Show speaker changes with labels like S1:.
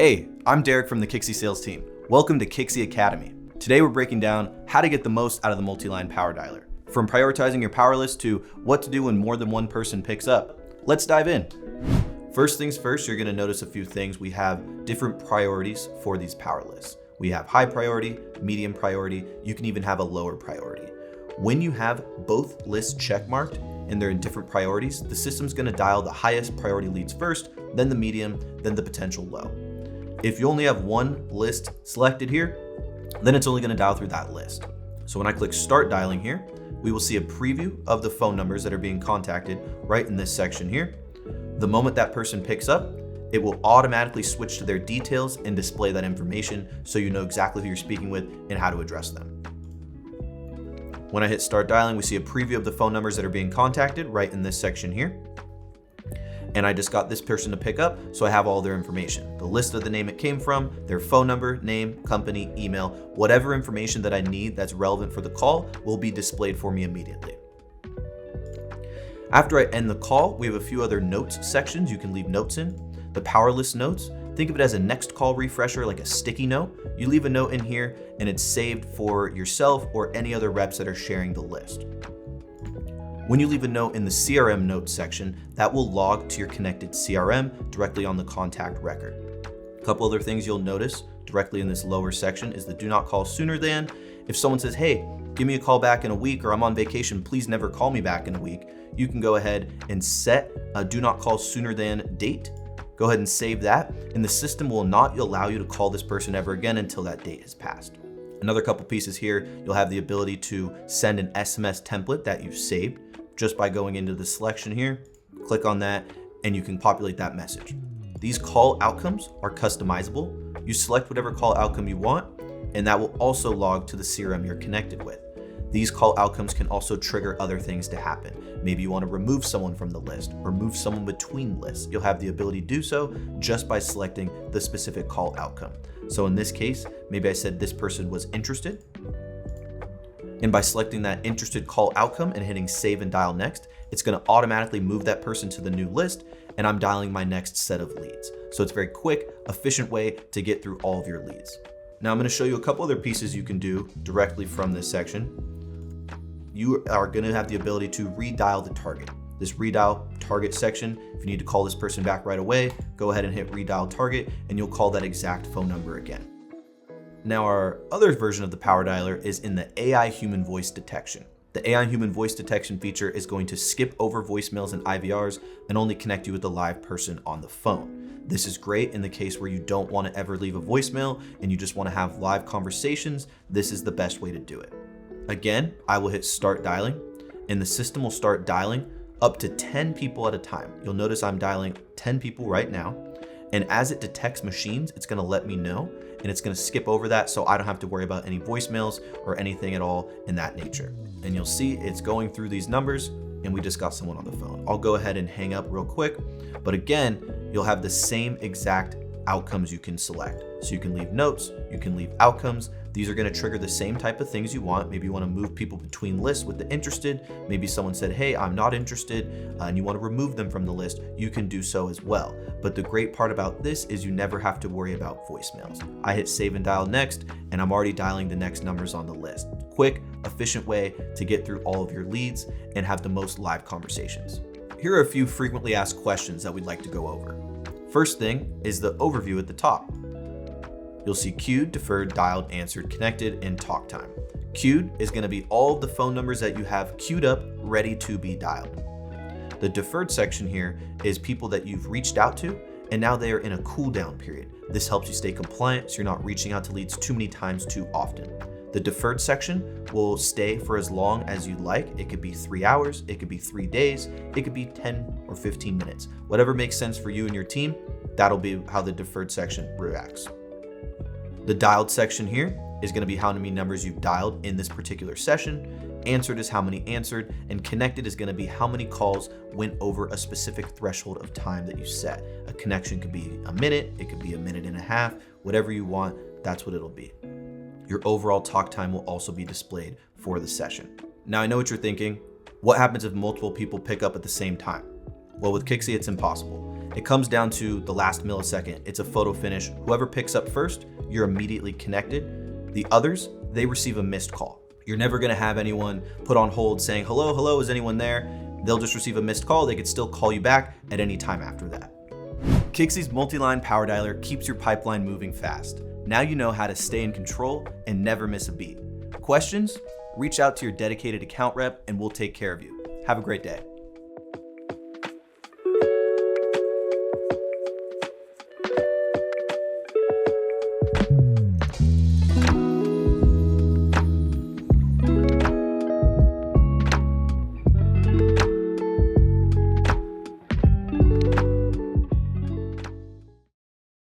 S1: Hey, I'm Derek from the Kixie sales team. Welcome to Kixie Academy. Today we're breaking down how to get the most out of the multi-line PowerDialer. From prioritizing your PowerList to what to do when more than one person picks up. Let's dive in. First things first, you're gonna notice a few things. We have different priorities for these PowerLists. We have high priority, medium priority, you can even have a lower priority. When you have both lists checkmarked and they're in different priorities, the system's gonna dial the highest priority leads first, then the medium, then the potential low. If you only have one list selected here, then it's only gonna dial through that list. So when I click start dialing here, we will see a preview of the phone numbers that are being contacted right in this section here. The moment that person picks up, it will automatically switch to their details and display that information so you know exactly who you're speaking with and how to address them. When I hit start dialing, we see a preview of the phone numbers that are being contacted right in this section here. And I just got this person to pick up, so I have all their information. The list of the name it came from, their phone number, name, company, email, whatever information that I need that's relevant for the call will be displayed for me immediately. After I end the call, we have a few other notes sections you can leave notes in. The PowerList notes, think of it as a next call refresher, like a sticky note. You leave a note in here and it's saved for yourself or any other reps that are sharing the list. When you leave a note in the CRM notes section, that will log to your connected CRM directly on the contact record. A couple other things you'll notice directly in this lower section is the do not call sooner than. If someone says, hey, give me a call back in a week, or I'm on vacation, please never call me back in a week, you can go ahead and set a do not call sooner than date. Go ahead and save that, and the system will not allow you to call this person ever again until that date has passed. Another couple pieces here, you'll have the ability to send an SMS template that you've saved just by going into the selection here, click on that, and you can populate that message. These call outcomes are customizable. You select whatever call outcome you want, and that will also log to the CRM you're connected with. These call outcomes can also trigger other things to happen. Maybe you want to remove someone from the list or move someone between lists. You'll have the ability to do so just by selecting the specific call outcome. So in this case, maybe I said this person was interested. And by selecting that interested call outcome and hitting save and dial next, it's going to automatically move that person to the new list, and I'm dialing my next set of leads. So it's a very quick, efficient way to get through all of your leads. Now I'm going to show you a couple other pieces you can do directly from this section. You are going to have the ability to redial the target. This redial target section, if you need to call this person back right away, go ahead and hit redial target and you'll call that exact phone number again. Now our other version of the PowerDialer is in the AI human voice detection. The AI human voice detection feature is going to skip over voicemails and IVRs and only connect you with the live person on the phone. This is great in the case where you don't want to ever leave a voicemail and you just want to have live conversations. This is the best way to do it. Again, I will hit start dialing and the system will start dialing up to 10 people at a time. You'll notice I'm dialing 10 people right now. And as it detects machines, it's gonna let me know and it's gonna skip over that so I don't have to worry about any voicemails or anything at all in that nature. And you'll see it's going through these numbers and we just got someone on the phone. I'll go ahead and hang up real quick. But again, you'll have the same exact outcomes you can select. So you can leave notes, you can leave outcomes. These are gonna trigger the same type of things you want. Maybe you wanna move people between lists with the interested. Maybe someone said, hey, I'm not interested, and you wanna remove them from the list. You can do so as well. But the great part about this is you never have to worry about voicemails. I hit save and dial next, and I'm already dialing the next numbers on the list. Quick, efficient way to get through all of your leads and have the most live conversations. Here are a few frequently asked questions that we'd like to go over. First thing is the overview at the top. You'll see queued, deferred, dialed, answered, connected, and talk time. Queued is going to be all of the phone numbers that you have queued up, ready to be dialed. The deferred section here is people that you've reached out to, and now they are in a cooldown period. This helps you stay compliant so you're not reaching out to leads too many times too often. The deferred section will stay for as long as you'd like. It could be 3 hours, it could be 3 days, it could be 10 or 15 minutes. Whatever makes sense for you and your team, that'll be how the deferred section reacts. The dialed section here is going to be how many numbers you've dialed in this particular session. Answered is how many answered, and connected is going to be how many calls went over a specific threshold of time that you set. A connection could be a minute, it could be a minute and a half, whatever you want, that's what it'll be. Your overall talk time will also be displayed for the session. Now I know what you're thinking. What happens if multiple people pick up at the same time? Well, with Kixie, it's impossible. It comes down to the last millisecond. It's a photo finish. Whoever picks up first, you're immediately connected. The others, they receive a missed call. You're never gonna have anyone put on hold saying, hello, hello, is anyone there? They'll just receive a missed call. They could still call you back at any time after that. Kixie's multi-line PowerDialer keeps your pipeline moving fast. Now you know how to stay in control and never miss a beat. Questions? Reach out to your dedicated account rep and we'll take care of you. Have a great day.